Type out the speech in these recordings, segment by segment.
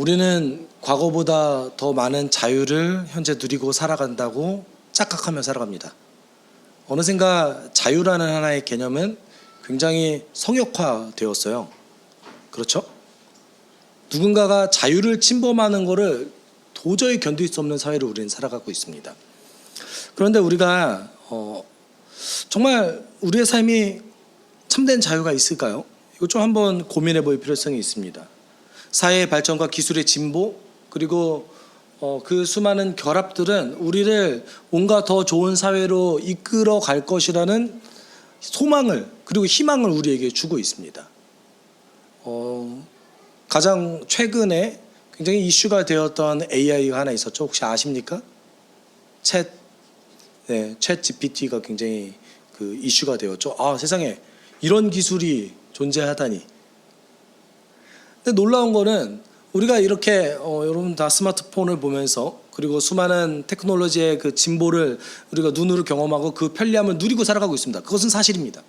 우리는 과거보다 더 많은 자유를 현재 누리고 살아간다고 착각하며 살아갑니다. 어느샌가 자유라는 하나의 개념은 굉장히 성역화되었어요. 그렇죠? 누군가가 자유를 침범하는 것을 도저히 견딜 수 없는 사회로 우리는 살아가고 있습니다. 그런데 우리가 정말 우리의 삶이 참된 자유가 있을까요? 이거 좀 한번 고민해 볼 필요성이 있습니다. 사회의 발전과 기술의 진보, 그리고 그 수많은 결합들은 우리를 뭔가 더 좋은 사회로 이끌어 갈 것이라는 소망을, 그리고 희망을 우리에게 주고 있습니다. 가장 최근에 굉장히 이슈가 되었던 AI가 하나 있었죠. 혹시 아십니까? 챗 GPT가 굉장히 그 이슈가 되었죠. 아, 세상에 이런 기술이 존재하다니. 근데 놀라운 거는 우리가 이렇게 여러분 다 스마트폰을 보면서, 그리고 수많은 테크놀로지의 그 진보를 우리가 눈으로 경험하고 그 편리함을 누리고 살아가고 있습니다. 그것은 사실입니다.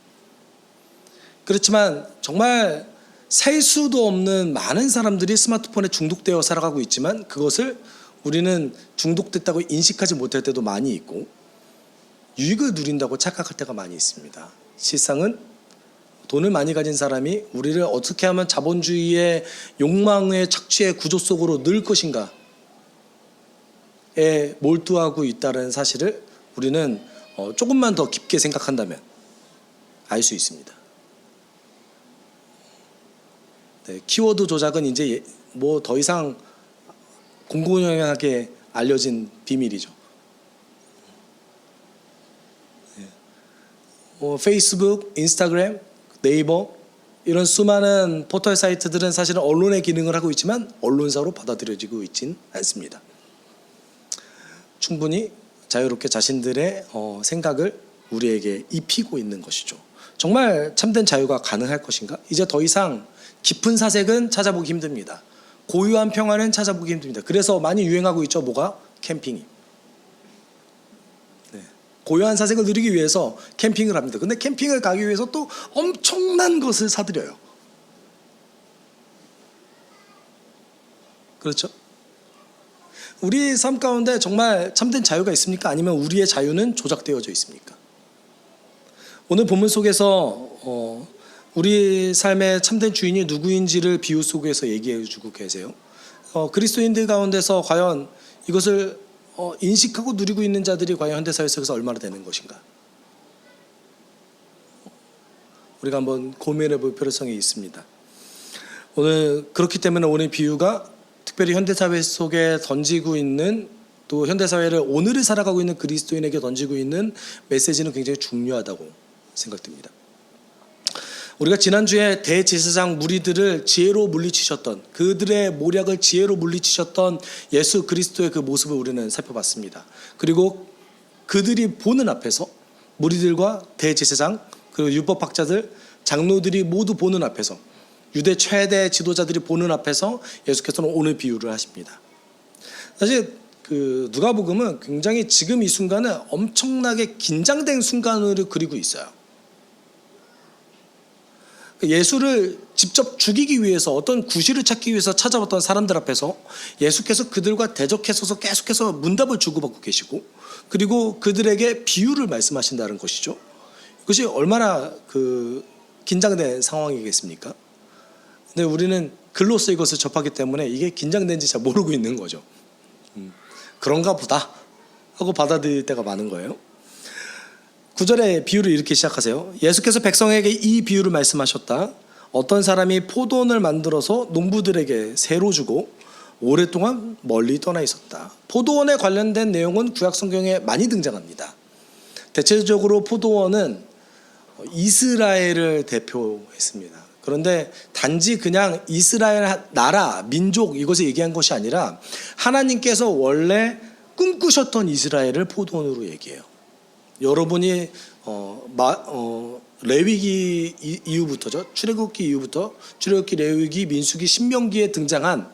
그렇지만 정말 셀 수도 없는 많은 사람들이 스마트폰에 중독되어 살아가고 있지만, 그것을 우리는 중독됐다고 인식하지 못할 때도 많이 있고, 유익을 누린다고 착각할 때가 많이 있습니다. 실상은 돈을 많이 가진 사람이 우리를 어떻게 하면 자본주의의 욕망의 착취의 구조 속으로 넣을 것인가에 몰두하고 있다는 사실을 우리는 조금만 더 깊게 생각한다면 알 수 있습니다. 네, 키워드 조작은 이제 뭐 더 이상 공공연하게 알려진 비밀이죠. 네. 페이스북, 인스타그램, 네이버, 이런 수많은 포털 사이트들은 사실은 언론의 기능을 하고 있지만 언론사로 받아들여지고 있진 않습니다. 충분히 자유롭게 자신들의 생각을 우리에게 입히고 있는 것이죠. 정말 참된 자유가 가능할 것인가? 이제 더 이상 깊은 사색은 찾아보기 힘듭니다. 고유한 평화는 찾아보기 힘듭니다. 그래서 많이 유행하고 있죠. 뭐가? 캠핑이. 네. 고유한 사색을 누리기 위해서 캠핑을 합니다. 근데 캠핑을 가기 위해서 또 엄청난 것을 사들여요. 그렇죠? 우리 삶 가운데 정말 참된 자유가 있습니까? 아니면 우리의 자유는 조작되어져 있습니까? 오늘 본문 속에서 우리 삶의 참된 주인이 누구인지를 비유 속에서 얘기해 주고 계세요. 그리스도인들 가운데서 과연 이것을 인식하고 누리고 있는 자들이 과연 현대사회 속에서 얼마나 되는 것인가? 우리가 한번 고민해 볼 필요성이 있습니다. 오늘 그렇기 때문에 오늘 비유가 특별히 현대사회 속에 던지고 있는, 또 현대사회를 오늘을 살아가고 있는 그리스도인에게 던지고 있는 메시지는 굉장히 중요하다고 생각됩니다. 우리가 지난주에 대제사장 무리들을 지혜로 물리치셨던, 그들의 모략을 지혜로 물리치셨던 예수 그리스도의 그 모습을 우리는 살펴봤습니다. 그리고 그들이 보는 앞에서, 무리들과 대제사장, 그리고 율법학자들, 장로들이 모두 보는 앞에서, 유대 최대 지도자들이 보는 앞에서 예수께서는 오늘 비유를 하십니다. 사실 그 누가복음은 굉장히 지금 이 순간은 엄청나게 긴장된 순간을 그리고 있어요. 예수를 직접 죽이기 위해서, 어떤 구실을 찾기 위해서 찾아왔던 사람들 앞에서 예수께서 그들과 대적해서서 계속해서 문답을 주고받고 계시고, 그리고 그들에게 비유를 말씀하신다는 것이죠. 이것이 얼마나 그 긴장된 상황이겠습니까? 근데 우리는 글로써 이것을 접하기 때문에 이게 긴장된지 잘 모르고 있는 거죠. 그런가 보다 하고 받아들일 때가 많은 거예요. 9절에 비유를 이렇게 시작하세요. 예수께서 백성에게 이 비유를 말씀하셨다. 어떤 사람이 포도원을 만들어서 농부들에게 새로 주고 오랫동안 멀리 떠나 있었다. 포도원에 관련된 내용은 구약 성경에 많이 등장합니다. 대체적으로 포도원은 이스라엘을 대표했습니다. 그런데 단지 그냥 이스라엘 나라, 민족 이것을 얘기한 것이 아니라 하나님께서 원래 꿈꾸셨던 이스라엘을 포도원으로 얘기해요. 여러분이 레위기 이후부터죠. 출애굽기 이후부터 출애굽기, 레위기, 민수기, 신명기에 등장한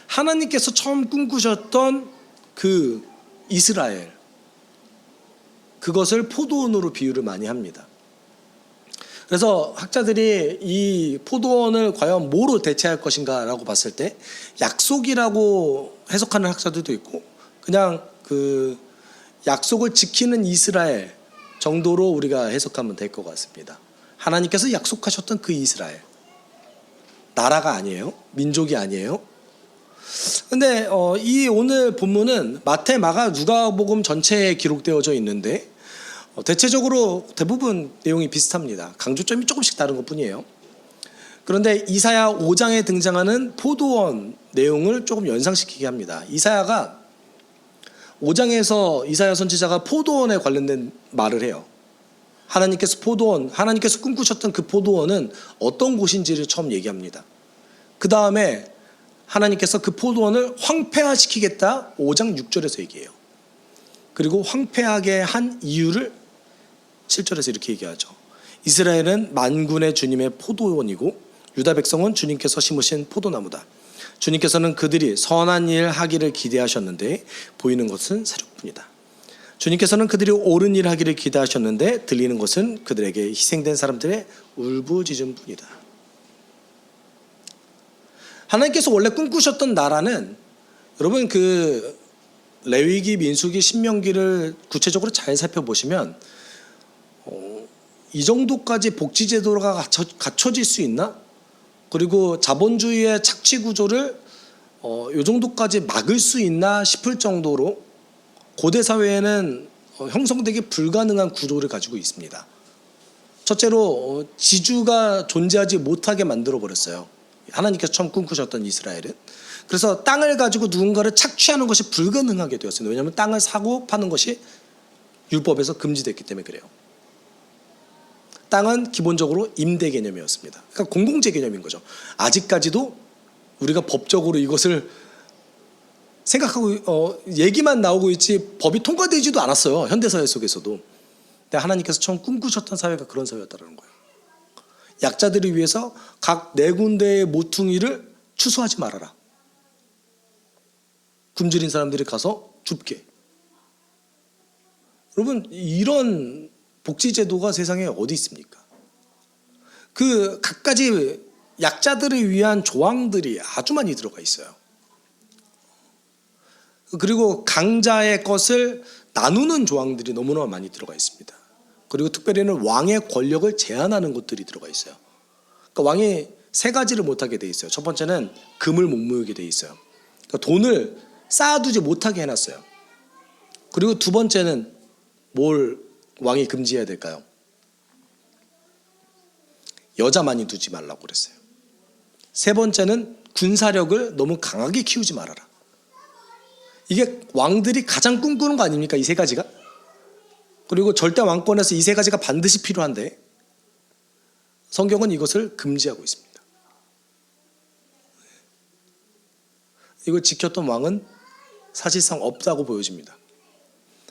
하나님께서 처음 꿈꾸셨던 그 이스라엘, 그것을 포도원으로 비유를 많이 합니다. 그래서 학자들이 이 포도원을 과연 뭐로 대체할 것인가라고 봤을 때 약속이라고 해석하는 학자들도 있고 그냥 그 약속을 지키는 이스라엘 정도로 우리가 해석하면 될 것 같습니다. 하나님께서 약속하셨던 그 이스라엘. 나라가 아니에요. 민족이 아니에요. 근데 이 오늘 본문은 마태, 마가, 누가복음 전체에 기록되어져 있는데 대체적으로 대부분 내용이 비슷합니다. 강조점이 조금씩 다른 것뿐이에요. 그런데 이사야 5장에 등장하는 포도원 내용을 조금 연상시키게 합니다. 이사야가 5장에서 이사야 선지자가 포도원에 관련된 말을 해요. 하나님께서 하나님께서 꿈꾸셨던 그 포도원은 어떤 곳인지를 처음 얘기합니다. 그 다음에 하나님께서 그 포도원을 황폐화시키겠다 5장 6절에서 얘기해요. 그리고 황폐하게 한 이유를 7절에서 이렇게 얘기하죠. 이스라엘은 만군의 주님의 포도원이고 유다 백성은 주님께서 심으신 포도나무다. 주님께서는 그들이 선한 일 하기를 기대하셨는데 보이는 것은 사륙뿐이다. 주님께서는 그들이 옳은 일 하기를 기대하셨는데 들리는 것은 그들에게 희생된 사람들의 울부짖음뿐이다. 하나님께서 원래 꿈꾸셨던 나라는 여러분 그 레위기, 민수기, 신명기를 구체적으로 잘 살펴보시면 이 정도까지 복지 제도가 갖춰질 수 있나? 그리고 자본주의의 착취 구조를 이 정도까지 막을 수 있나 싶을 정도로 고대 사회에는 형성되기 불가능한 구조를 가지고 있습니다. 첫째로 지주가 존재하지 못하게 만들어 버렸어요. 하나님께서 처음 꿈꾸셨던 이스라엘은. 그래서 땅을 가지고 누군가를 착취하는 것이 불가능하게 되었습니다. 왜냐하면 땅을 사고 파는 것이 율법에서 금지됐기 때문에 그래요. 땅은 기본적으로 임대 개념이었습니다. 그러니까 공공재 개념인 거죠. 아직까지도 우리가 법적으로 이것을 생각하고 얘기만 나오고 있지 법이 통과되지도 않았어요. 현대사회 속에서도. 근데 하나님께서 처음 꿈꾸셨던 사회가 그런 사회였다는 거예요. 약자들을 위해서 각 네 군데의 모퉁이를 추수하지 말아라. 굶주린 사람들이 가서 줍게. 여러분 이런 복지제도가 세상에 어디 있습니까? 그 갖가지 약자들을 위한 조항들이 아주 많이 들어가 있어요. 그리고 강자의 것을 나누는 조항들이 너무나 많이 들어가 있습니다. 그리고 특별히는 왕의 권력을 제한하는 것들이 들어가 있어요. 그러니까 왕이 세 가지를 못하게 돼 있어요. 첫 번째는 금을 못 모으게 돼 있어요. 그러니까 돈을 쌓아두지 못하게 해놨어요. 그리고 두 번째는 뭘 왕이 금지해야 될까요? 여자 많이 두지 말라고 그랬어요. 세 번째는 군사력을 너무 강하게 키우지 말아라. 이게 왕들이 가장 꿈꾸는 거 아닙니까? 이 세 가지가. 그리고 절대 왕권에서 이 세 가지가 반드시 필요한데 성경은 이것을 금지하고 있습니다. 이걸 지켰던 왕은 사실상 없다고 보여집니다.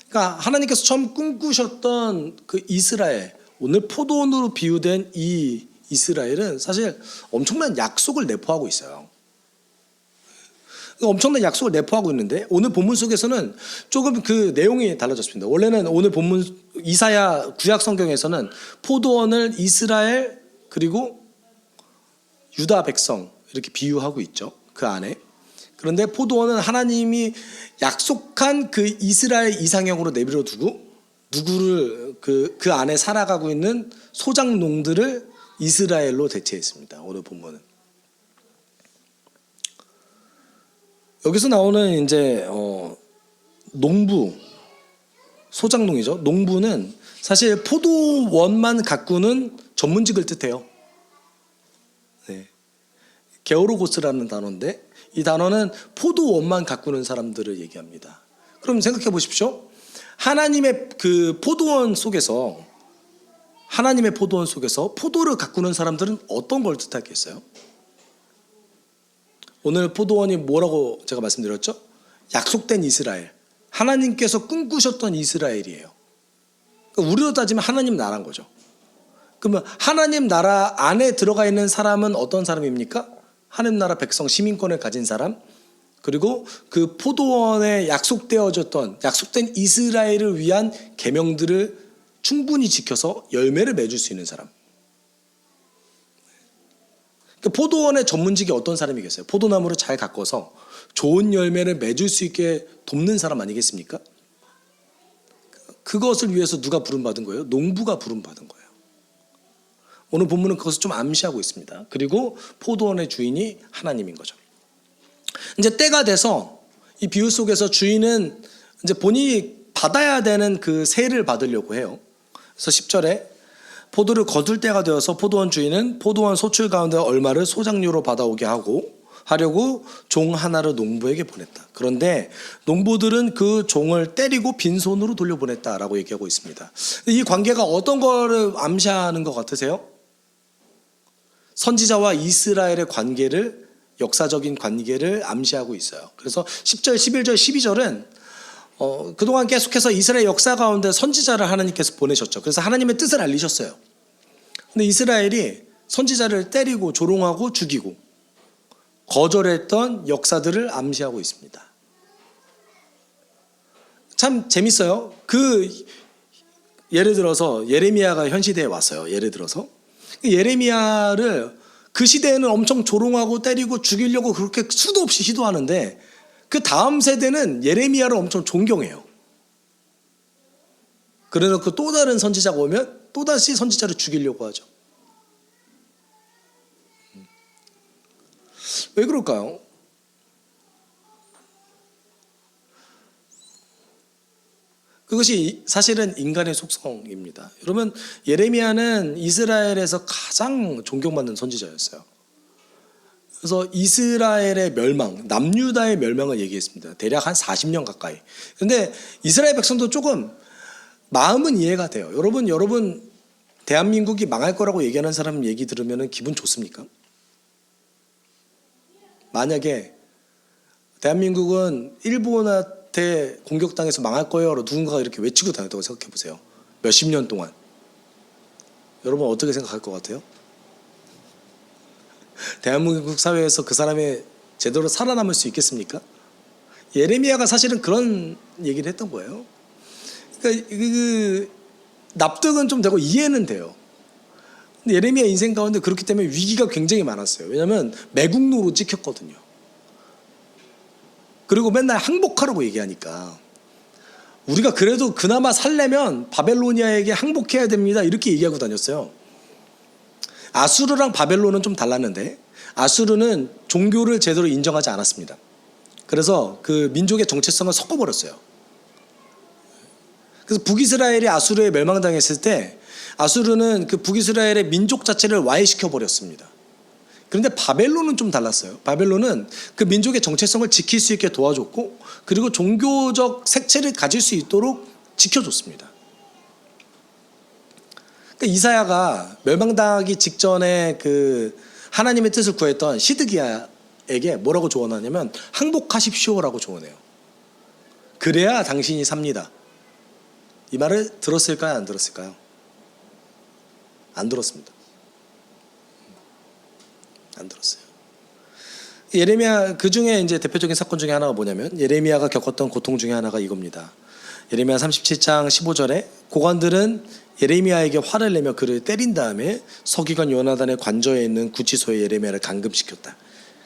그러니까 하나님께서 처음 꿈꾸셨던 그 이스라엘, 오늘 포도원으로 비유된 이 이스라엘은 사실 엄청난 약속을 내포하고 있어요. 엄청난 약속을 내포하고 있는데 오늘 본문 속에서는 조금 그 내용이 달라졌습니다. 원래는 오늘 본문 이사야 구약 성경에서는 포도원을 이스라엘 그리고 유다 백성 이렇게 비유하고 있죠. 그 안에. 그런데 포도원은 하나님이 약속한 그 이스라엘 이상형으로 내버려 두고 누구를 그 안에 살아가고 있는 소작농들을 이스라엘로 대체했습니다. 오늘 본문은. 여기서 나오는 이제 농부, 소작농이죠. 농부는 사실 포도원만 가꾸는 전문직을 뜻해요. 네. 게오로고스라는 단어인데 이 단어는 포도원만 가꾸는 사람들을 얘기합니다. 그럼 생각해 보십시오. 하나님의 그 포도원 속에서 포도를 가꾸는 사람들은 어떤 걸 뜻하겠어요? 오늘 포도원이 뭐라고 제가 말씀드렸죠? 약속된 이스라엘. 하나님께서 꿈꾸셨던 이스라엘이에요. 그러니까 우리로 따지면 하나님 나라인 거죠. 그러면 하나님 나라 안에 들어가 있는 사람은 어떤 사람입니까? 하나님 나라 백성 시민권을 가진 사람, 그리고 그 포도원에 약속된 이스라엘을 위한 계명들을 충분히 지켜서 열매를 맺을 수 있는 사람. 포도원의 전문직이 어떤 사람이겠어요? 포도나무를 잘 가꿔서 좋은 열매를 맺을 수 있게 돕는 사람 아니겠습니까? 그것을 위해서 누가 부름받은 거예요? 농부가 부름받은 거예요. 오늘 본문은 그것을 좀 암시하고 있습니다. 그리고 포도원의 주인이 하나님인 거죠. 이제 때가 돼서 이 비유 속에서 주인은 이제 본인이 받아야 되는 그 세를 받으려고 해요. 그래서 10절에 포도를 거둘 때가 되어서 포도원 주인은 포도원 소출 가운데 얼마를 소장료로 받아오게 하려고 종 하나를 농부에게 보냈다. 그런데 농부들은 그 종을 때리고 빈손으로 돌려보냈다라고 얘기하고 있습니다. 이 관계가 어떤 거를 암시하는 것 같으세요? 선지자와 이스라엘의 관계를, 역사적인 관계를 암시하고 있어요. 그래서 10절, 11절, 12절은 그동안 계속해서 이스라엘 역사 가운데 선지자를 하나님께서 보내셨죠. 그래서 하나님의 뜻을 알리셨어요. 근데 이스라엘이 선지자를 때리고 조롱하고 죽이고 거절했던 역사들을 암시하고 있습니다. 참 재밌어요. 예를 들어서 예레미야가 현 시대에 왔어요. 예를 들어서 예레미야를 그 시대에는 엄청 조롱하고 때리고 죽이려고 그렇게 수도 없이 시도하는데 그 다음 세대는 예레미야를 엄청 존경해요. 그래놓고 또 다른 선지자가 오면 또다시 선지자를 죽이려고 하죠. 왜 그럴까요? 그것이 사실은 인간의 속성입니다. 여러분, 예레미야는 이스라엘에서 가장 존경받는 선지자였어요. 그래서 이스라엘의 멸망, 남유다의 멸망을 얘기했습니다. 대략 한 40년 가까이. 그런데 이스라엘 백성도 조금 마음은 이해가 돼요. 여러분 대한민국이 망할 거라고 얘기하는 사람 얘기 들으면 기분 좋습니까? 만약에 대한민국은 일본한테 공격당해서 망할 거예요 라고 누군가가 이렇게 외치고 다녔다고 생각해 보세요. 몇십 년 동안. 여러분 어떻게 생각할 것 같아요? 대한민국 사회에서 그 사람이 제대로 살아남을 수 있겠습니까? 예레미야가 사실은 그런 얘기를 했던 거예요. 그러니까 납득은 좀 되고 이해는 돼요. 근데 예레미야 인생 가운데 그렇기 때문에 위기가 굉장히 많았어요. 왜냐하면 매국노로 찍혔거든요. 그리고 맨날 항복하라고 얘기하니까 우리가 그래도 그나마 살려면 바벨로니아에게 항복해야 됩니다 이렇게 얘기하고 다녔어요. 아수르랑 바벨론은 좀 달랐는데 아수르는 종교를 제대로 인정하지 않았습니다. 그래서 그 민족의 정체성을 섞어버렸어요. 그래서 북이스라엘이 아수르에 멸망당했을 때 아수르는 그 북이스라엘의 민족 자체를 와해시켜 버렸습니다. 그런데 바벨론은 좀 달랐어요. 바벨론은 그 민족의 정체성을 지킬 수 있게 도와줬고 그리고 종교적 색채를 가질 수 있도록 지켜줬습니다. 그러니까 이사야가 멸망당하기 직전에 그 하나님의 뜻을 구했던 시드기야에게 뭐라고 조언하냐면 항복하십시오라고 조언해요. 그래야 당신이 삽니다. 이 말을 들었을까요? 안 들었을까요? 안 들었습니다. 안 들었어요. 예레미야 그 중에 이제 대표적인 사건 중에 하나가 뭐냐면 예레미야가 겪었던 고통 중에 하나가 이겁니다. 예레미야 37장 15절에 고관들은 예레미야에게 화를 내며 그를 때린 다음에 서기관 요나단의 관저에 있는 구치소에 예레미야를 감금시켰다.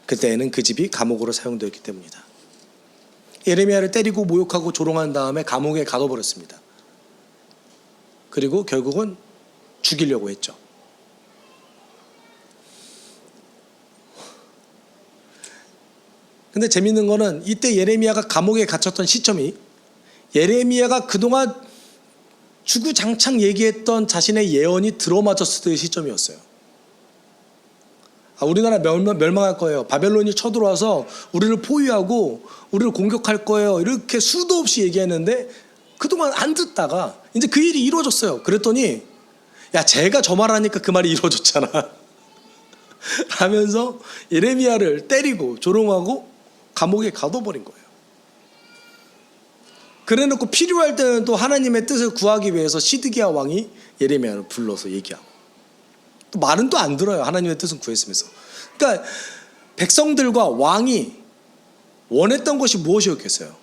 그때에는 그 집이 감옥으로 사용되었기 때문이다. 예레미야를 때리고 모욕하고 조롱한 다음에 감옥에 가둬버렸습니다. 그리고 결국은 죽이려고 했죠. 근데 재밌는 거는 이때 예레미야가 감옥에 갇혔던 시점이 예레미야가 그동안 주구장창 얘기했던 자신의 예언이 들어맞았을 때의 시점이었어요. 우리나라 멸망할 거예요. 바벨론이 쳐들어와서 우리를 포위하고 우리를 공격할 거예요. 이렇게 수도 없이 얘기했는데 그동안 안 듣다가 이제 그 일이 이루어졌어요. 그랬더니 야 제가 저 말하니까 그 말이 이루어졌잖아 하면서 예레미야를 때리고 조롱하고 감옥에 가둬버린 거예요. 그래놓고 필요할 때는 또 하나님의 뜻을 구하기 위해서 시드기야 왕이 예레미야를 불러서 얘기하고 또 말은 또 안 들어요. 하나님의 뜻은 구했으면서. 그러니까 백성들과 왕이 원했던 것이 무엇이었겠어요?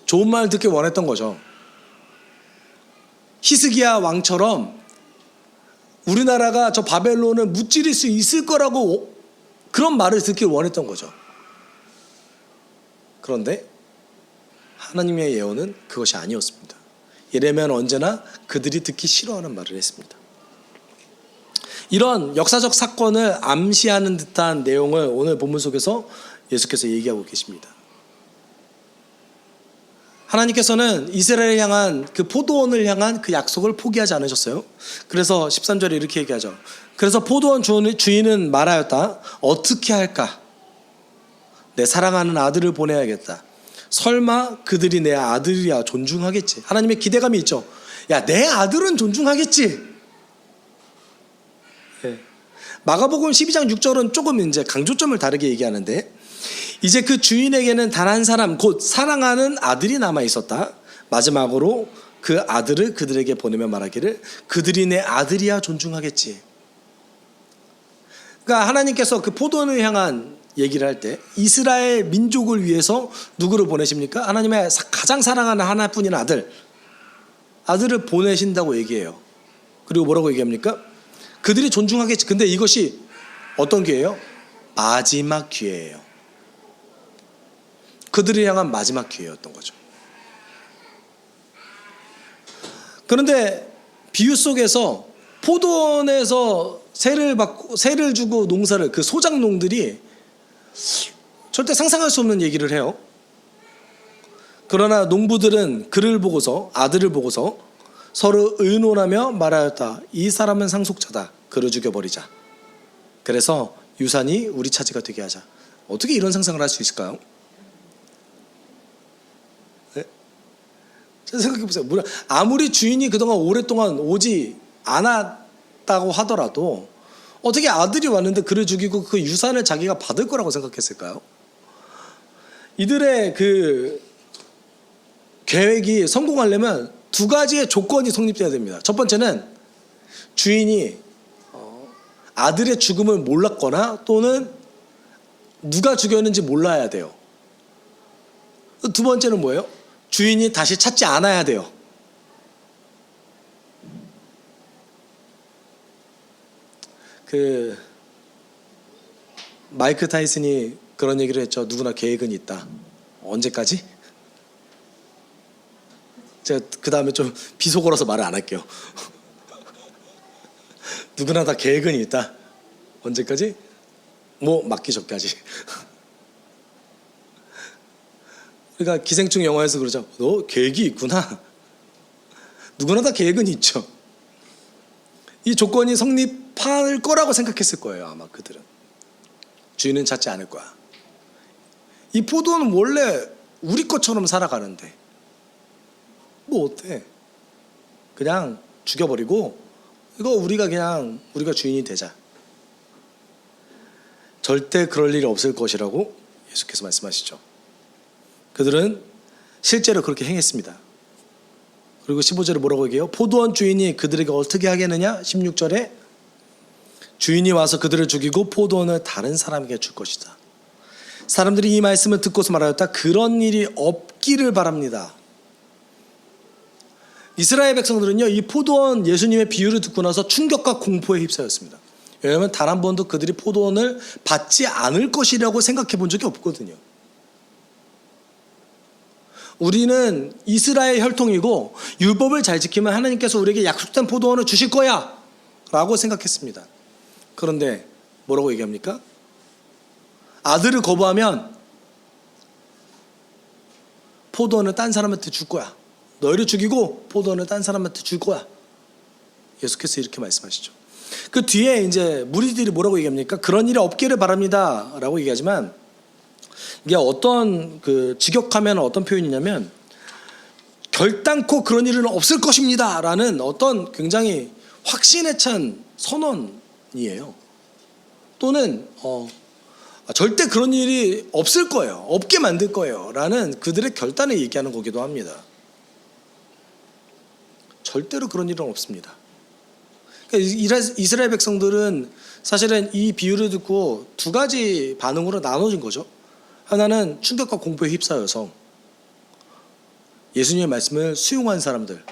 좋은 말 듣기 원했던 거죠. 히스기야 왕처럼 우리나라가 저 바벨론을 무찌를 수 있을 거라고 그런 말을 듣길 원했던 거죠. 그런데 하나님의 예언은 그것이 아니었습니다. 예레미야는 언제나 그들이 듣기 싫어하는 말을 했습니다. 이런 역사적 사건을 암시하는 듯한 내용을 오늘 본문 속에서 예수께서 얘기하고 계십니다. 하나님께서는 이스라엘을 향한 그 포도원을 향한 그 약속을 포기하지 않으셨어요. 그래서 13절에 이렇게 얘기하죠. 그래서 포도원 주인은 말하였다. 어떻게 할까? 내 사랑하는 아들을 보내야겠다. 설마 그들이 내 아들이야 존중하겠지. 하나님의 기대감이 있죠. 야, 내 아들은 존중하겠지. 네. 마가복음 12장 6절은 조금 이제 강조점을 다르게 얘기하는데, 이제 그 주인에게는 단 한 사람, 곧 사랑하는 아들이 남아 있었다. 마지막으로 그 아들을 그들에게 보내며 말하기를 그들이 내 아들이야 존중하겠지. 그러니까 하나님께서 그 포도원을 향한 얘기를 할 때 이스라엘 민족을 위해서 누구를 보내십니까? 하나님의 가장 사랑하는 하나뿐인 아들을 보내신다고 얘기해요. 그리고 뭐라고 얘기합니까? 그들이 존중하겠지. 근데 이것이 어떤 기회예요? 마지막 기회예요. 그들을 향한 마지막 기회였던 거죠. 그런데 비유 속에서 포도원에서 세를 주고 농사를, 그 소작농들이 절대 상상할 수 없는 얘기를 해요. 그러나 농부들은 그를 보고서, 아들을 보고서 서로 의논하며 말하였다. 이 사람은 상속자다. 그를 죽여버리자. 그래서 유산이 우리 차지가 되게 하자. 어떻게 이런 상상을 할 수 있을까요? 네? 생각해보세요. 아무리 주인이 그동안 오랫동안 오지 않았다고 하더라도 어떻게 아들이 왔는데 그를 죽이고 그 유산을 자기가 받을 거라고 생각했을까요? 이들의 그 계획이 성공하려면 두 가지의 조건이 성립돼야 됩니다. 첫 번째는 주인이 아들의 죽음을 몰랐거나 또는 누가 죽였는지 몰라야 돼요. 두 번째는 뭐예요? 주인이 다시 찾지 않아야 돼요. 그 마이크 타이슨이 그런 얘기를 했죠. 누구나 계획은 있다. 언제까지? 제가 그 다음에 좀 비속어라서 말을 안 할게요. 누구나 다 계획은 있다. 언제까지? 뭐 맞기 전까지. 그러니까 기생충 영화에서 그러죠. 너 계획이 있구나. 누구나 다 계획은 있죠. 이 조건이 성립할 거라고 생각했을 거예요. 아마 그들은. 주인은 찾지 않을 거야. 이 포도는 원래 우리 것처럼 살아가는데 뭐 어때? 그냥 죽여버리고 이거 우리가 주인이 되자. 절대 그럴 일이 없을 것이라고 예수께서 말씀하시죠. 그들은 실제로 그렇게 행했습니다. 그리고 15절에 뭐라고 얘기해요? 포도원 주인이 그들에게 어떻게 하겠느냐? 16절에 주인이 와서 그들을 죽이고 포도원을 다른 사람에게 줄 것이다. 사람들이 이 말씀을 듣고서 말하였다. 그런 일이 없기를 바랍니다. 이스라엘 백성들은요, 이 포도원 예수님의 비유를 듣고 나서 충격과 공포에 휩싸였습니다. 왜냐하면 단 한 번도 그들이 포도원을 받지 않을 것이라고 생각해 본 적이 없거든요. 우리는 이스라엘 혈통이고 율법을 잘 지키면 하나님께서 우리에게 약속된 포도원을 주실 거야 라고 생각했습니다. 그런데 뭐라고 얘기합니까? 아들을 거부하면 포도원을 딴 사람한테 줄 거야. 너희를 죽이고 포도원을 딴 사람한테 줄 거야. 예수께서 이렇게 말씀하시죠. 그 뒤에 이제 무리들이 뭐라고 얘기합니까? 그런 일이 없기를 바랍니다 라고 얘기하지만, 이게 어떤 그 직역하면 어떤 표현이냐면 결단코 그런 일은 없을 것입니다 라는 어떤 굉장히 확신에 찬 선언이에요. 또는 절대 그런 일이 없을 거예요. 없게 만들 거예요 라는 그들의 결단을 얘기하는 거기도 합니다. 절대로 그런 일은 없습니다. 그러니까 이스라엘 백성들은 사실은 이 비유를 듣고 두 가지 반응으로 나눠진 거죠. 하나는 충격과 공포에 휩싸여서 예수님의 말씀을 수용한 사람들,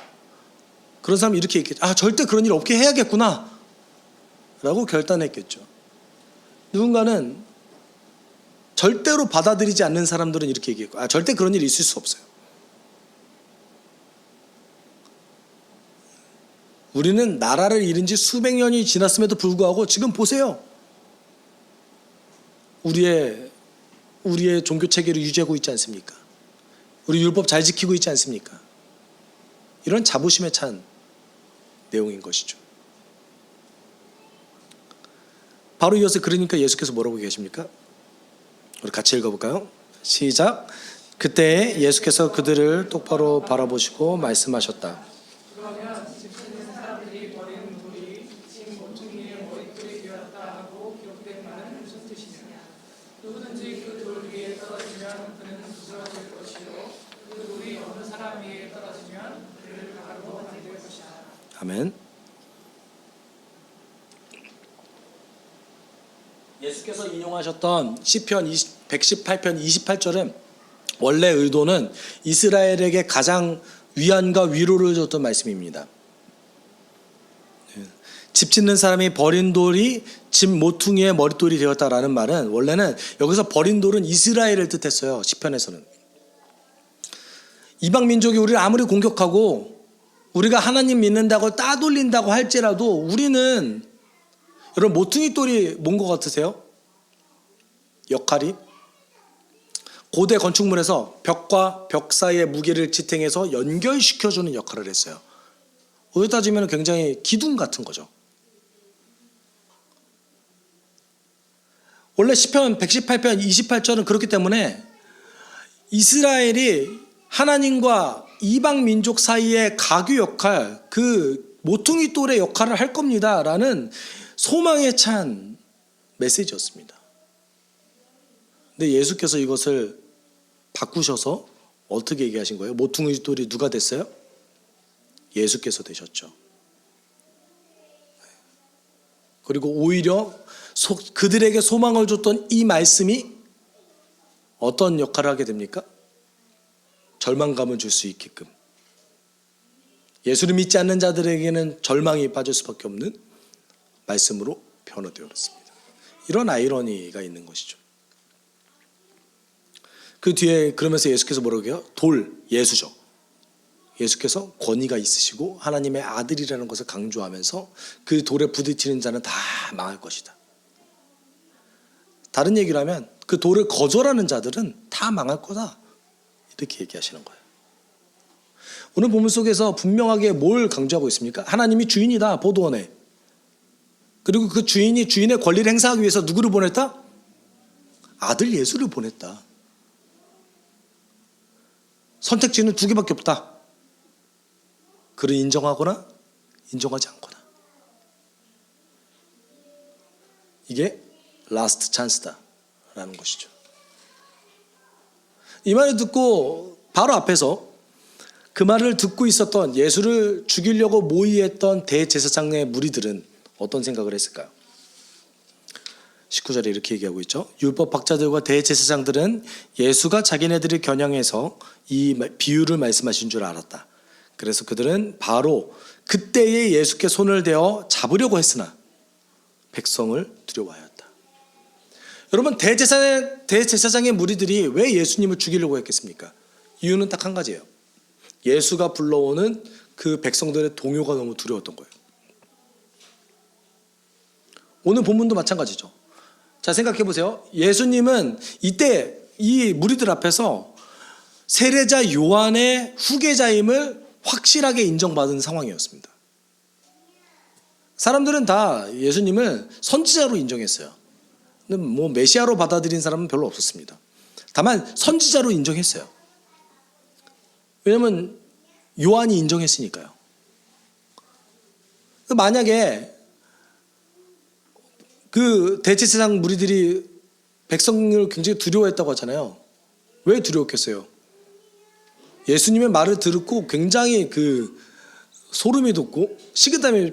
그런 사람이 이렇게 얘기했죠. 절대 그런 일 없게 해야겠구나 라고 결단했겠죠. 누군가는 절대로 받아들이지 않는 사람들은 이렇게 얘기했고, 절대 그런 일이 있을 수 없어요. 우리는 나라를 잃은 지 수백 년이 지났음에도 불구하고 지금 보세요. 우리의 종교 체계를 유지하고 있지 않습니까? 우리 율법 잘 지키고 있지 않습니까? 이런 자부심에 찬 내용인 것이죠. 바로 이어서 그러니까 예수께서 뭐라고 계십니까? 우리 같이 읽어볼까요? 시작. 그때 예수께서 그들을 똑바로 바라보시고 말씀하셨다. 아멘. 예수께서 인용하셨던 시편 118편 28절은 원래 의도는 이스라엘에게 가장 위안과 위로를 줬던 말씀입니다. 집 짓는 사람이 버린 돌이 집 모퉁이의 머릿돌이 되었다라는 말은 원래는 여기서 버린 돌은 이스라엘을 뜻했어요. 시편에서는. 이방 민족이 우리를 아무리 공격하고 우리가 하나님 믿는다고 따돌린다고 할지라도 우리는, 여러분 모퉁이 돌이 뭔 것 같으세요? 역할이 고대 건축물에서 벽과 벽 사이의 무게를 지탱해서 연결시켜주는 역할을 했어요. 어디 따지면 굉장히 기둥 같은 거죠. 원래 시편 118편 28절은 그렇기 때문에 이스라엘이 하나님과 이방 민족 사이의 가교 역할, 그 모퉁이 돌의 역할을 할 겁니다 라는 소망에 찬 메시지였습니다. 근데 예수께서 이것을 바꾸셔서 어떻게 얘기하신 거예요? 모퉁이 돌이 누가 됐어요? 예수께서 되셨죠. 그리고 오히려 그들에게 소망을 줬던 이 말씀이 어떤 역할을 하게 됩니까? 절망감을 줄 수 있게끔, 예수를 믿지 않는 자들에게는 절망이 빠질 수밖에 없는 말씀으로 변화되었습니다. 이런 아이러니가 있는 것이죠. 그 뒤에 그러면서 예수께서 뭐라고 해요? 돌, 예수죠. 예수께서 권위가 있으시고 하나님의 아들이라는 것을 강조하면서 그 돌에 부딪히는 자는 다 망할 것이다. 다른 얘기를 하면 그 돌을 거절하는 자들은 다 망할 거다, 이렇게 얘기하시는 거예요. 오늘 본문 속에서 분명하게 뭘 강조하고 있습니까? 하나님이 주인이다, 보도원에. 그리고 그 주인이 주인의 권리를 행사하기 위해서 누구를 보냈다? 아들 예수를 보냈다. 선택지는 두 개밖에 없다. 그를 인정하거나 인정하지 않거나. 이게 라스트 찬스다 라는 것이죠. 이 말을 듣고 바로 앞에서 그 말을 듣고 있었던, 예수를 죽이려고 모의했던 대제사장의 무리들은 어떤 생각을 했을까요? 19절에 이렇게 얘기하고 있죠. 율법 학자들과 대제사장들은 예수가 자기네들을 겨냥해서 이 비유를 말씀하신 줄 알았다. 그래서 그들은 바로 그때에 예수께 손을 대어 잡으려고 했으나 백성을 두려워하였다. 여러분, 대제사장의 무리들이 왜 예수님을 죽이려고 했겠습니까? 이유는 딱 한 가지예요. 예수가 불러오는 그 백성들의 동요가 너무 두려웠던 거예요. 오늘 본문도 마찬가지죠. 자, 생각해 보세요. 예수님은 이때 이 무리들 앞에서 세례자 요한의 후계자임을 확실하게 인정받은 상황이었습니다. 사람들은 다 예수님을 선지자로 인정했어요. 근데 뭐 메시아로 받아들인 사람은 별로 없었습니다. 다만 선지자로 인정했어요. 왜냐면 요한이 인정했으니까요. 만약에 그 대제사장 무리들이 백성을 굉장히 두려워했다고 하잖아요. 왜 두려웠겠어요? 예수님의 말을 듣고 굉장히 그 소름이 돋고 식은땀이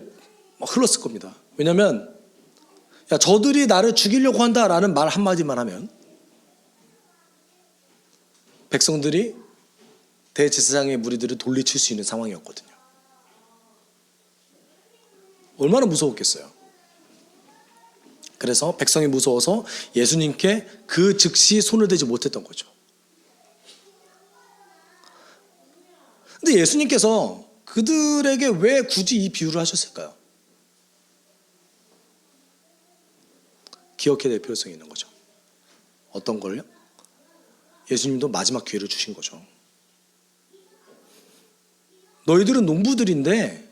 막 흘렀을 겁니다. 왜냐하면 야, 저들이 나를 죽이려고 한다라는 말 한마디만 하면 백성들이 대제사장의 무리들을 돌리칠 수 있는 상황이었거든요. 얼마나 무서웠겠어요. 그래서 백성이 무서워서 예수님께 그 즉시 손을 대지 못했던 거죠. 근데 예수님께서 그들에게 왜 굳이 이 비유를 하셨을까요? 기억해야 될 필요성이 있는 거죠. 어떤 걸요? 예수님도 마지막 기회를 주신 거죠. 너희들은 농부들인데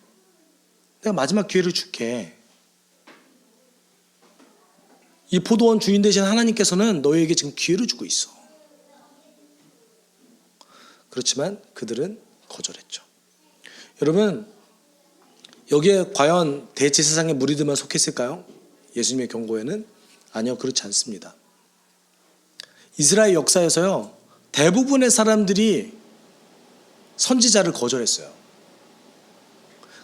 내가 마지막 기회를 줄게. 이 포도원 주인 되신 하나님께서는 너희에게 지금 기회를 주고 있어. 그렇지만 그들은 거절했죠. 여러분, 여기에 과연 대제사장의 무리들만 속했을까요? 예수님의 경고에는 아니요, 그렇지 않습니다. 이스라엘 역사에서요, 대부분의 사람들이 선지자를 거절했어요.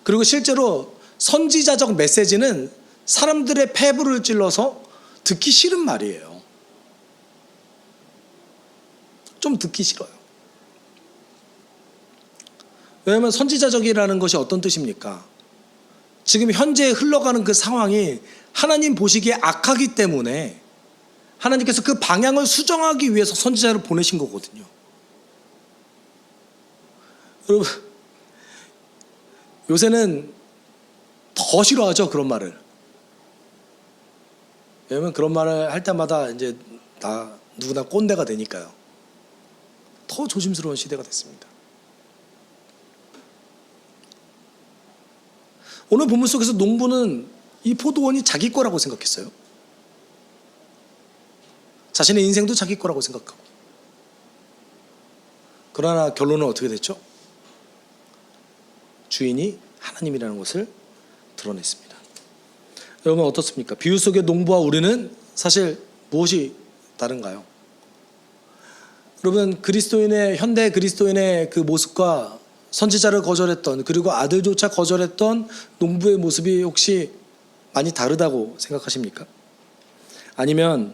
그리고 실제로 선지자적 메시지는 사람들의 폐부를 찔러서 듣기 싫은 말이에요. 좀 듣기 싫어요. 왜냐하면 선지자적이라는 것이 어떤 뜻입니까? 지금 현재 흘러가는 그 상황이 하나님 보시기에 악하기 때문에 하나님께서 그 방향을 수정하기 위해서 선지자를 보내신 거거든요. 여러분, 요새는 더 싫어하죠, 그런 말을. 왜냐면 그런 말을 할 때마다 이제 다 누구나 꼰대가 되니까요. 더 조심스러운 시대가 됐습니다. 오늘 본문 속에서 농부는 이 포도원이 자기 거라고 생각했어요. 자신의 인생도 자기 거라고 생각하고. 그러나 결론은 어떻게 됐죠? 주인이 하나님이라는 것을 드러냈습니다. 여러분 어떻습니까? 비유 속의 농부와 우리는 사실 무엇이 다른가요? 여러분, 그리스도인의 현대 그리스도인의 그 모습과 선지자를 거절했던, 그리고 아들조차 거절했던 농부의 모습이 혹시 많이 다르다고 생각하십니까? 아니면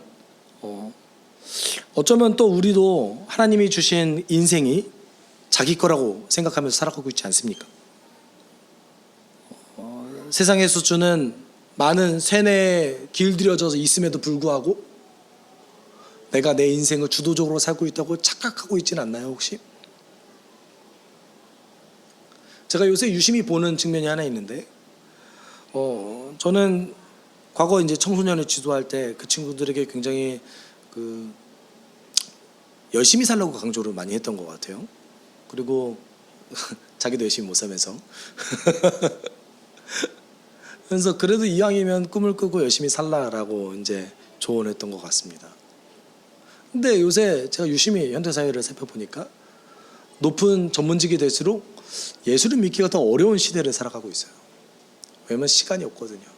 어쩌면 또 우리도 하나님이 주신 인생이 자기 거라고 생각하면서 살아가고 있지 않습니까? 세상에서 주는 많은 쇠뇌에 길들여져서 있음에도 불구하고 내가 내 인생을 주도적으로 살고 있다고 착각하고 있지는 않나요, 혹시? 제가 요새 유심히 보는 측면이 하나 있는데, 저는 과거 이제 청소년을 지도할 때 그 친구들에게 굉장히 열심히 살라고 강조를 많이 했던 것 같아요. 그리고 자기도 열심히 못 살면서 그래서 그래도 이왕이면 꿈을 꾸고 열심히 살라라고 이제 조언했던 것 같습니다. 근데 요새 제가 유심히 현대사회를 살펴보니까 높은 전문직이 될수록 예수를 믿기가 더 어려운 시대를 살아가고 있어요. 왜냐면 시간이 없거든요.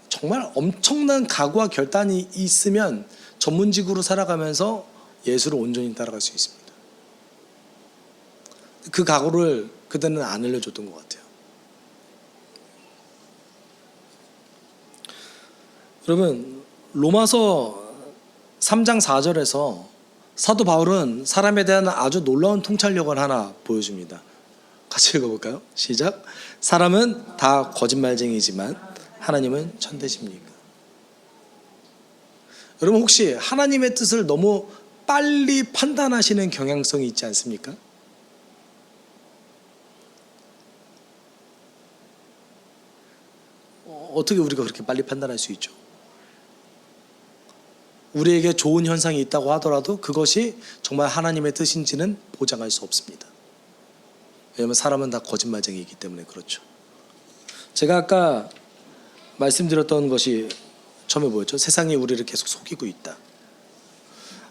정말 엄청난 각오와 결단이 있으면 전문직으로 살아가면서 예수를 온전히 따라갈 수 있습니다. 그 각오를 그때는 안 알려줬던 것 같아요. 여러분, 로마서 3장 4절에서 사도 바울은 사람에 대한 아주 놀라운 통찰력을 하나 보여줍니다. 같이 읽어볼까요? 시작. 사람은 다 거짓말쟁이지만 하나님은 천대십니까? 여러분, 혹시 하나님의 뜻을 너무 빨리 판단하시는 경향성이 있지 않습니까? 어떻게 우리가 그렇게 빨리 판단할 수 있죠? 우리에게 좋은 현상이 있다고 하더라도 그것이 정말 하나님의 뜻인지는 보장할 수 없습니다. 왜냐하면 사람은 다 거짓말쟁이이기 때문에 그렇죠. 제가 아까 말씀드렸던 것이 처음에 뭐였죠? 세상이 우리를 계속 속이고 있다.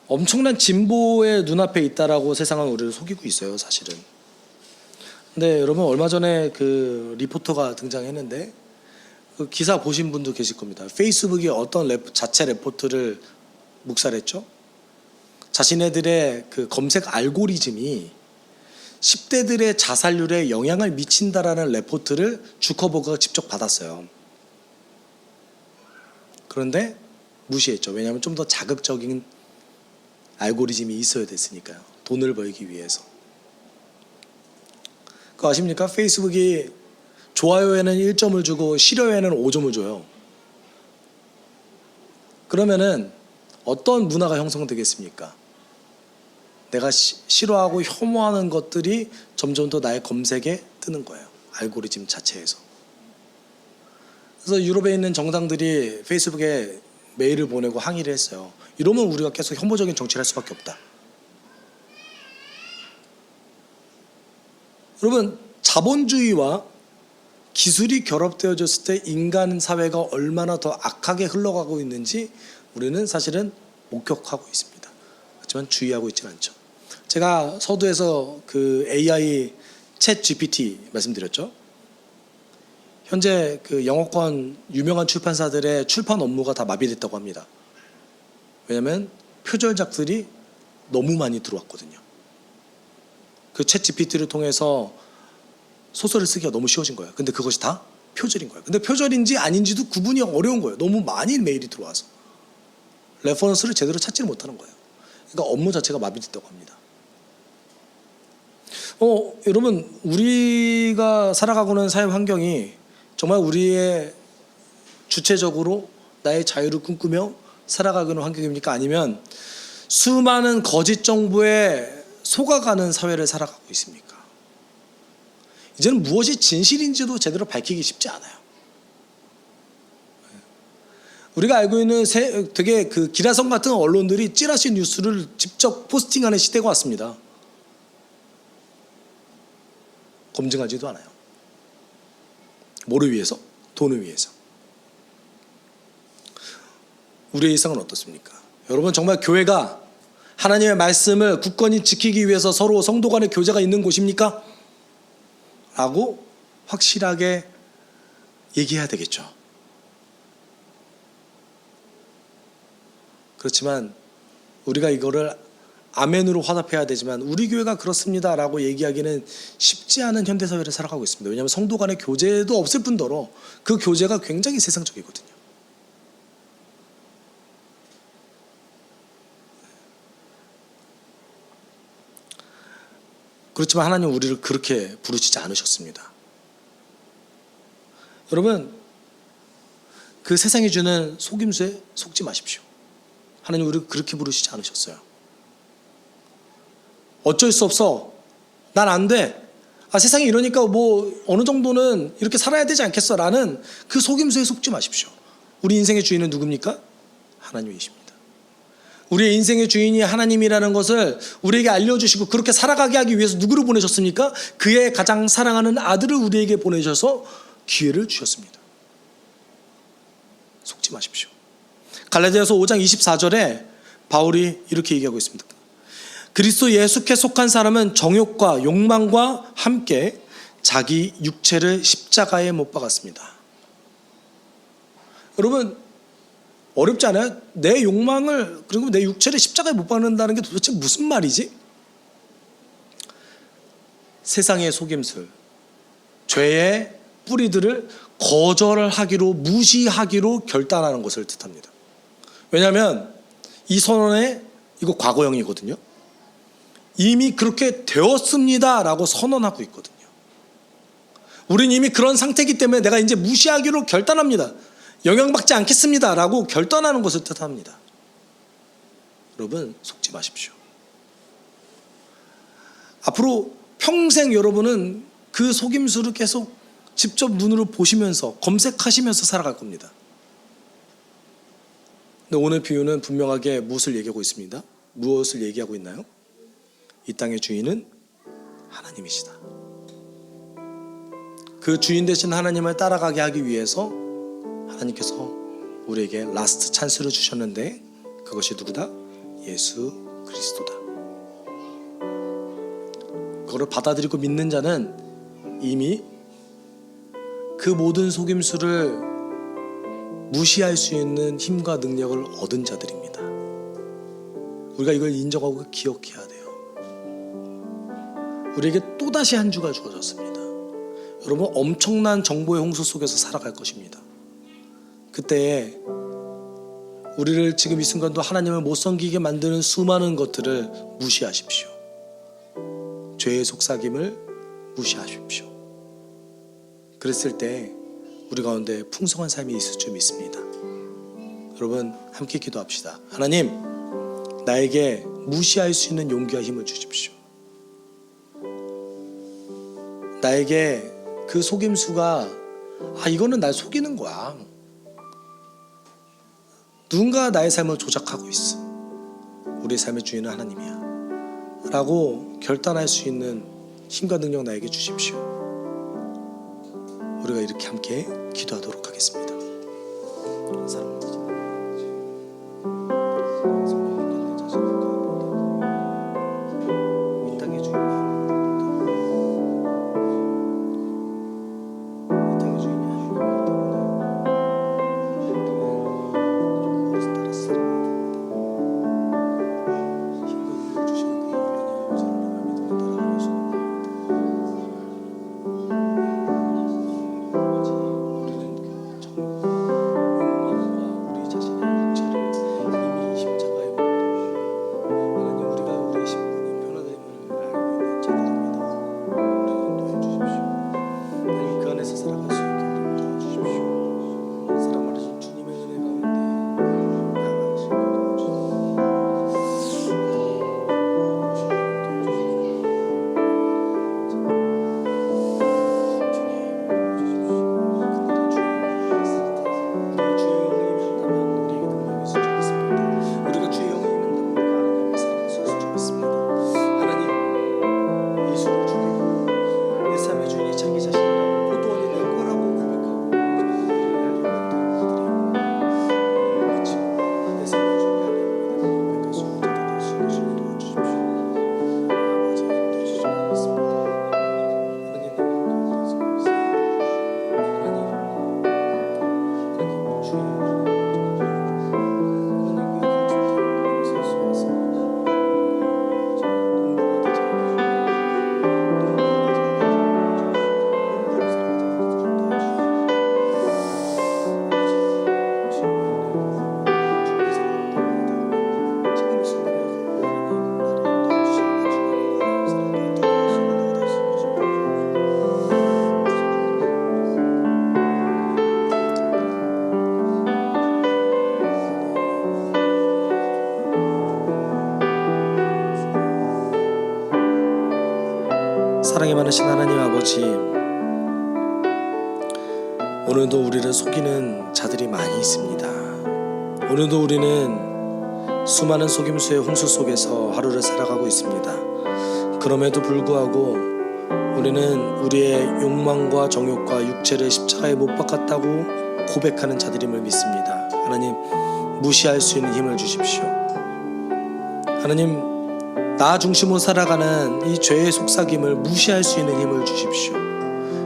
엄청난 진보의 눈앞에 있다라고 세상은 우리를 속이고 있어요, 사실은. 근데 여러분, 얼마 전에 그 리포터가 등장했는데 그 기사 보신 분도 계실 겁니다. 페이스북이 어떤 자체 레포트를 묵살했죠? 자신네들의 그 검색 알고리즘이 10대들의 자살률에 영향을 미친다라는 레포트를 주커버그가 직접 받았어요. 그런데 무시했죠. 왜냐하면 좀 더 자극적인 알고리즘이 있어야 됐으니까요. 돈을 벌기 위해서. 그거 아십니까? 페이스북이 좋아요에는 1점을 주고 싫어요에는 5점을 줘요. 그러면은 어떤 문화가 형성되겠습니까? 내가 싫어하고 혐오하는 것들이 점점 더 나의 검색에 뜨는 거예요. 알고리즘 자체에서. 그래서 유럽에 있는 정당들이 페이스북에 메일을 보내고 항의를 했어요. 이러면 우리가 계속 혐오적인 정치를 할 수밖에 없다. 여러분, 자본주의와 기술이 결합되어졌을 때 인간 사회가 얼마나 더 악하게 흘러가고 있는지 우리는 사실은 목격하고 있습니다. 하지만 주의하고 있지는 않죠. 제가 서두에서 그 AI 챗 GPT 말씀드렸죠. 현재 그 영어권 유명한 출판사들의 출판 업무가 다 마비됐다고 합니다. 왜냐하면 표절작들이 너무 많이 들어왔거든요. 그 챗 GPT를 통해서 소설을 쓰기가 너무 쉬워진 거예요. 근데 그것이 다 표절인 거예요. 근데 표절인지 아닌지도 구분이 어려운 거예요. 너무 많이 메일이 들어와서 레퍼런스를 제대로 찾지를 못하는 거예요. 그러니까 업무 자체가 마비됐다고 합니다. 여러분, 우리가 살아가고는 사회 환경이 정말 우리의 주체적으로 나의 자유를 꿈꾸며 살아가는 환경입니까? 아니면 수많은 거짓 정보에 속아가는 사회를 살아가고 있습니까? 이제는 무엇이 진실인지도 제대로 밝히기 쉽지 않아요. 우리가 알고 있는 되게 그 기라성 같은 언론들이 찌라시 뉴스를 직접 포스팅하는 시대가 왔습니다. 검증하지도 않아요. 뭐를 위해서? 돈을 위해서. 우리의 일상은 어떻습니까? 여러분, 정말 교회가 하나님의 말씀을 굳건히 지키기 위해서 서로 성도 간의 교제가 있는 곳입니까? 라고 확실하게 얘기해야 되겠죠. 그렇지만 우리가 이거를 아멘으로 화답해야 되지만 우리 교회가 그렇습니다 라고 얘기하기는 쉽지 않은 현대사회를 살아가고 있습니다. 왜냐하면 성도 간의 교제도 없을 뿐더러 그 교제가 굉장히 세상적이거든요. 그렇지만 하나님 우리를 그렇게 부르시지 않으셨습니다. 여러분, 그 세상이 주는 속임수에 속지 마십시오. 하나님 우리를 그렇게 부르시지 않으셨어요. 어쩔 수 없어. 난 안 돼. 세상이 이러니까 뭐 어느 정도는 이렇게 살아야 되지 않겠어 라는 그 속임수에 속지 마십시오. 우리 인생의 주인은 누굽니까? 하나님이십니다. 우리의 인생의 주인이 하나님이라는 것을 우리에게 알려주시고 그렇게 살아가게 하기 위해서 누구를 보내셨습니까? 그의 가장 사랑하는 아들을 우리에게 보내셔서 기회를 주셨습니다. 속지 마십시오. 갈라디아서 5장 24절에 바울이 이렇게 얘기하고 있습니다. 그리스도 예수께 속한 사람은 정욕과 욕망과 함께 자기 육체를 십자가에 못 박았습니다. 여러분, 어렵지 않아요? 내 욕망을 그리고 내 육체를 십자가에 못 박는다는 게 도대체 무슨 말이지? 세상의 속임술, 죄의 뿌리들을 거절하기로 무시하기로 결단하는 것을 뜻합니다. 왜냐하면 이 선언에 이거 과거형이거든요. 이미 그렇게 되었습니다 라고 선언하고 있거든요. 우린 이미 그런 상태이기 때문에 내가 이제 무시하기로 결단합니다. 영향받지 않겠습니다 라고 결단하는 것을 뜻합니다. 여러분, 속지 마십시오. 앞으로 평생 여러분은 그 속임수를 계속 직접 눈으로 보시면서 검색하시면서 살아갈 겁니다. 근데 오늘 비유는 분명하게 무엇을 얘기하고 있습니다. 무엇을 얘기하고 있나요? 이 땅의 주인은 하나님이시다. 그 주인 되신 하나님을 따라가게 하기 위해서 하나님께서 우리에게 라스트 찬스를 주셨는데 그것이 누구다? 예수 그리스도다. 그거를 받아들이고 믿는 자는 이미 그 모든 속임수를 무시할 수 있는 힘과 능력을 얻은 자들입니다. 우리가 이걸 인정하고 기억해야 돼요. 우리에게 또다시 한 주가 주어졌습니다. 여러분, 엄청난 정보의 홍수 속에서 살아갈 것입니다. 그때 우리를 지금 이 순간도 하나님을 못 섬기게 만드는 수많은 것들을 무시하십시오. 죄의 속삭임을 무시하십시오. 그랬을 때 우리 가운데 풍성한 삶이 있을 줄 믿습니다. 여러분 함께 기도합시다. 하나님, 나에게 무시할 수 있는 용기와 힘을 주십시오. 나에게 그 속임수가 이거는 날 속이는 거야, 누군가 나의 삶을 조작하고 있어, 우리의 삶의 주인은 하나님이야 라고 결단할 수 있는 힘과 능력 나에게 주십시오. 우리가 이렇게 함께 기도하도록 하겠습니다. 사랑이 많으신 하나님 아버지, 오늘도 우리를 속이는 자들이 많이 있습니다. 오늘도 우리는 수많은 속임수의 홍수 속에서 하루를 살아가고 있습니다. 그럼에도 불구하고 우리는 우리의 욕망과 정욕과 육체를 십자가에 못 박았다고 고백하는 자들임을 믿습니다. 하나님, 무시할 수 있는 힘을 주십시오. 하나님, 나 중심으로 살아가는 이 죄의 속삭임을 무시할 수 있는 힘을 주십시오.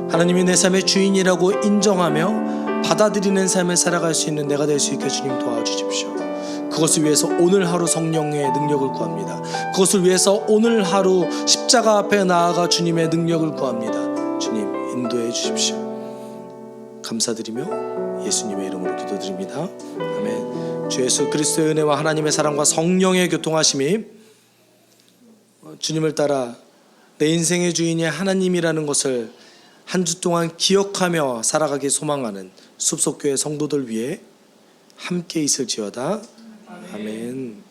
하나님이 내 삶의 주인이라고 인정하며 받아들이는 삶을 살아갈 수 있는 내가 될 수 있게 주님 도와주십시오. 그것을 위해서 오늘 하루 성령의 능력을 구합니다. 그것을 위해서 오늘 하루 십자가 앞에 나아가 주님의 능력을 구합니다. 주님 인도해 주십시오. 감사드리며 예수님의 이름으로 기도드립니다. 아멘. 주 예수 그리스도의 은혜와 하나님의 사랑과 성령의 교통하심이 주님을 따라 내 인생의 주인이 하나님이라는 것을 한 주 동안 기억하며 살아가기 소망하는 숲속교회 성도들 위해 함께 있을지어다. 아멘.